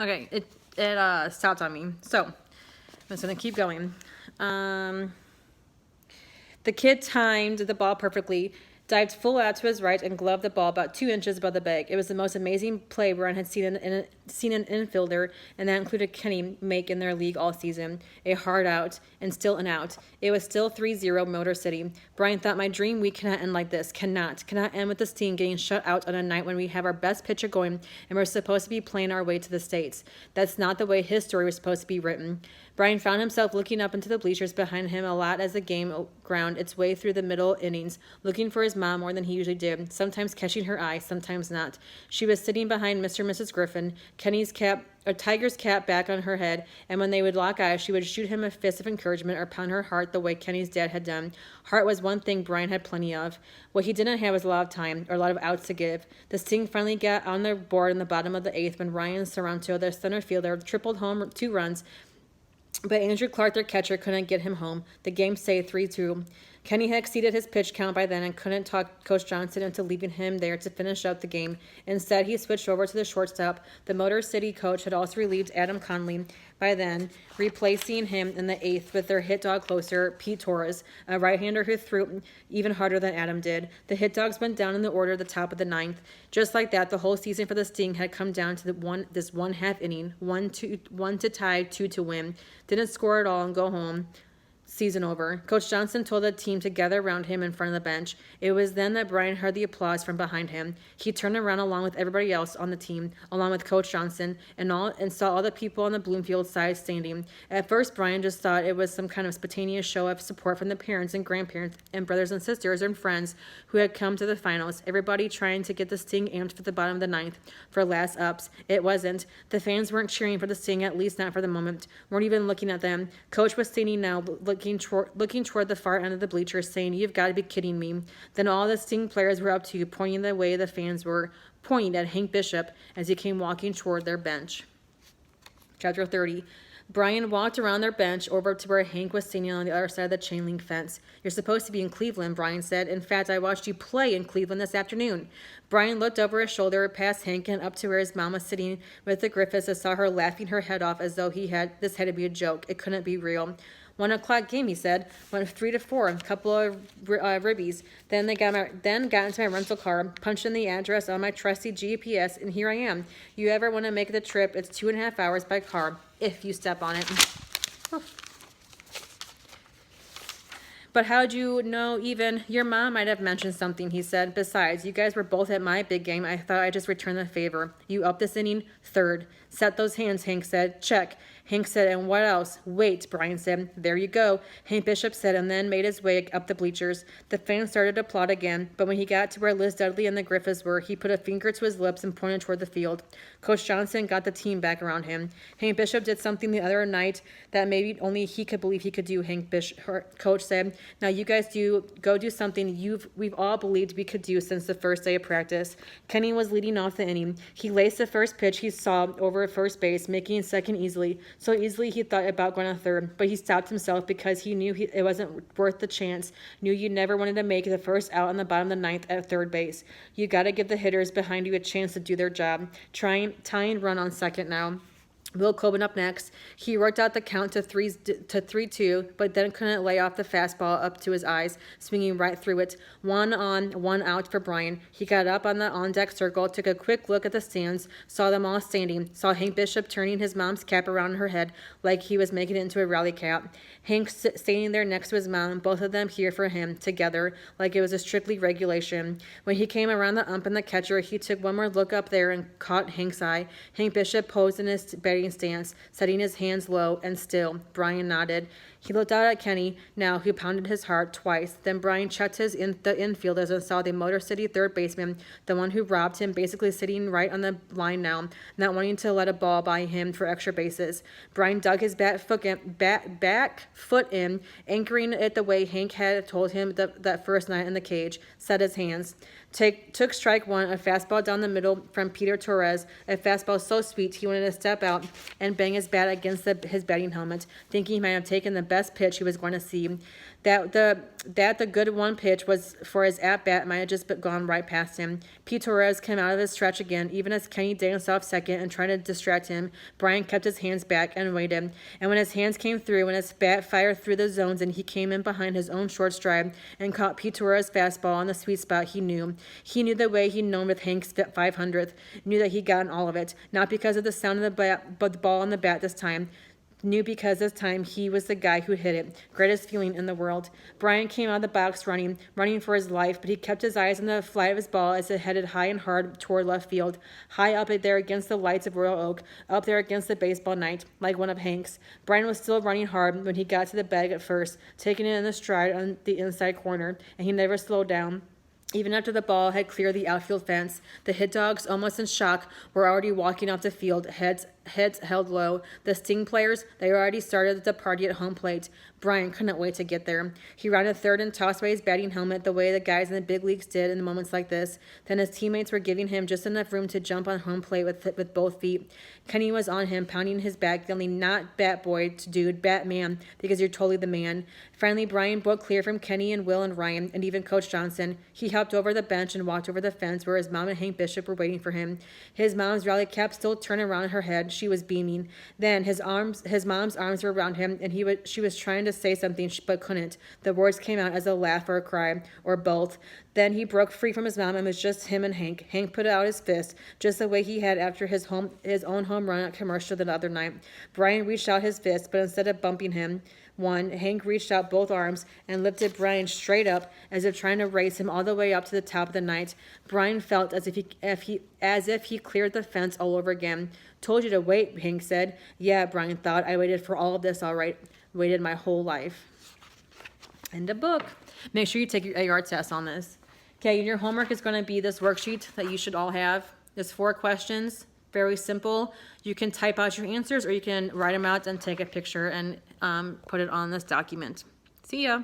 Okay, it stopped on me. So I'm just gonna keep going. The kid timed the ball perfectly, dived full out to his right, and gloved the ball about 2 inches above the bag. It was the most amazing play Brian had seen an infielder, and that included Kenny, make in their league all season. A hard out, and still an out. It was still 3-0 Motor City. Brian thought, my dream week cannot end like this. Cannot end with this team getting shut out on a night when we have our best pitcher going, and we're supposed to be playing our way to the States. That's not the way his story was supposed to be written. Brian found himself looking up into the bleachers behind him a lot as the game ground its way through the middle innings, looking for his mom more than he usually did, sometimes catching her eye, sometimes not. She was sitting behind Mr. and Mrs. Griffin, Tiger's cap back on her head, and when they would lock eyes, she would shoot him a fist of encouragement or pound her heart the way Kenny's dad had done. Heart was one thing Brian had plenty of. What he didn't have was a lot of time, or a lot of outs to give. The Sting finally got on the board in the bottom of the 8th when Ryan Sorrento, their center fielder, tripled home 2 runs, but Andrew Clark, their catcher, couldn't get him home. The game stayed 3-2. Kenny had exceeded his pitch count by then and couldn't talk Coach Johnson into leaving him there to finish out the game. Instead, he switched over to the shortstop. The Motor City coach had also relieved Adam Conley by then, replacing him in the 8th with their hit dog closer, Pete Torres, a right-hander who threw even harder than Adam did. The hit dogs went down in the order at the top of the 9th. Just like that, the whole season for the Sting had come down to this one half inning, 1 to tie, 2 to win. Didn't score at all and go home. Season over. Coach Johnson told the team to gather around him in front of the bench. It was then that Brian heard the applause from behind him. He turned around along with everybody else on the team, along with Coach Johnson, and saw all the people on the Bloomfield side standing. At first, Brian just thought it was some kind of spontaneous show of support from the parents and grandparents and brothers and sisters and friends who had come to the finals. Everybody trying to get the Sting amped for the bottom of the 9th for last ups. It wasn't. The fans weren't cheering for the Sting, at least not for the moment. Weren't even looking at them. Coach was standing now, looking toward the far end of the bleachers, saying, "You've got to be kidding me." Then all the Sting players were up to, pointing the way the fans were, pointing at Hank Bishop as he came walking toward their bench. Chapter 30. Brian walked around their bench over to where Hank was standing on the other side of the chain link fence. "You're supposed to be in Cleveland," Brian said. "In fact, I watched you play in Cleveland this afternoon." Brian looked over his shoulder past Hank and up to where his mom was sitting with the Griffiths and saw her laughing her head off as though this had to be a joke. It couldn't be real. 1 o'clock game, he said. Went 3-4, a couple of ribbies. Then got into my rental car, punched in the address on my trusty GPS, and here I am. You ever want to make the trip? It's 2.5 hours by car, if you step on it. But how'd you know even? Your mom might have mentioned something, he said. Besides, you guys were both at my big game. I thought I'd just return the favor. You up this inning? 3rd. Set those hands, Hank said. Check. Hank said, and what else? Wait, Brian said. There you go, Hank Bishop said, and then made his way up the bleachers. The fans started to applaud again, but when he got to where Liz Dudley and the Griffiths were, he put a finger to his lips and pointed toward the field. Coach Johnson got the team back around him. Hank Bishop did something the other night that maybe only he could believe he could do, Coach said. Now you guys go do something we've all believed we could do since the first day of practice. Kenny was leading off the inning. He laced the first pitch he saw over at first base, making second easily. So easily he thought about going to 3rd, but he stopped himself because he knew it wasn't worth the chance. Knew you never wanted to make the first out on the bottom of the 9th at 3rd base. You got to give the hitters behind you a chance to do their job. Tying run on 2nd now. Will Coben up next. He worked out the count to 3-2, but then couldn't lay off the fastball up to his eyes, swinging right through it. 1 on, 1 out for Brian. He got up on the on-deck circle, took a quick look at the stands, saw them all standing, saw Hank Bishop turning his mom's cap around her head like he was making it into a rally cap. Hank standing there next to his mom, both of them here for him, together, like it was a strictly regulation. When he came around the ump and the catcher, he took one more look up there and caught Hank's eye. Hank Bishop posed in his batting stance, setting his hands low and still. Brian nodded. He looked out at Kenny now, who pounded his heart twice. Then Brian checked the infielders and saw the Motor City 3rd baseman, the one who robbed him, basically sitting right on the line now, not wanting to let a ball by him for extra bases. Brian dug his back foot in, anchoring it the way Hank had told him that first night in the cage, set his hands. Took strike 1, a fastball down the middle from Peter Torres, a fastball so sweet he wanted to step out out and bang his bat against his batting helmet, thinking he might have taken the best pitch he was going to see. That the good one pitch was for his at-bat might have just gone right past him. Pete Torres came out of his stretch again, even as Kenny danced off second and tried to distract him. Brian kept his hands back and waited. And when his hands came through, when his bat fired through the zones and he came in behind his own short stride and caught Pete Torres' fastball on the sweet spot, he knew. He knew the way he'd known with Hank's 500th, knew that he'd gotten all of it, not because of the sound of the bat, but the ball on the bat this time. Knew because this time he was the guy who hit it. Greatest feeling in the world. Brian came out of the box running for his life, but he kept his eyes on the flight of his ball as it headed high and hard toward left field, high up there against the lights of Royal Oak, up there against the baseball night, like one of Hank's. Brian was still running hard when he got to the bag at first, taking it in the stride on the inside corner, and he never slowed down. Even after the ball had cleared the outfield fence, the hit dogs, almost in shock, were already walking off the field, heads held low. The Sting players, they already started the party at home plate. Brian couldn't wait to get there. He rounded third and tossed away his batting helmet the way the guys in the big leagues did in moments like this. Then his teammates were giving him just enough room to jump on home plate with both feet. Kenny was on him, pounding his back, yelling, "Not bat boy, dude, Batman, because you're totally the man." Finally, Brian broke clear from Kenny and Will and Ryan, and even Coach Johnson. He hopped over the bench and walked over the fence where his mom and Hank Bishop were waiting for him. His mom's rally cap still turned around her head. She was beaming. Then his mom's arms were around him, and she was trying to say something but couldn't. The words came out as a laugh or a cry, or both. Then he broke free from his mom and was just him and Hank. Hank put out his fist, just the way he had after his own home run at commercial the other night. Brian reached out his fist, but instead of bumping him, Hank reached out both arms and lifted Brian straight up, as if trying to raise him all the way up to the top of the night. Brian felt as if he cleared the fence all over again. "Told you to wait," Hank said. "Yeah," Brian thought. "I waited for all of this, all right. Waited my whole life." End of book. Make sure you take your AR test on this. Okay, and your homework is going to be this worksheet that you should all have. There's 4 questions. Very simple. You can type out your answers, or you can write them out and take a picture and put it on this document. See ya.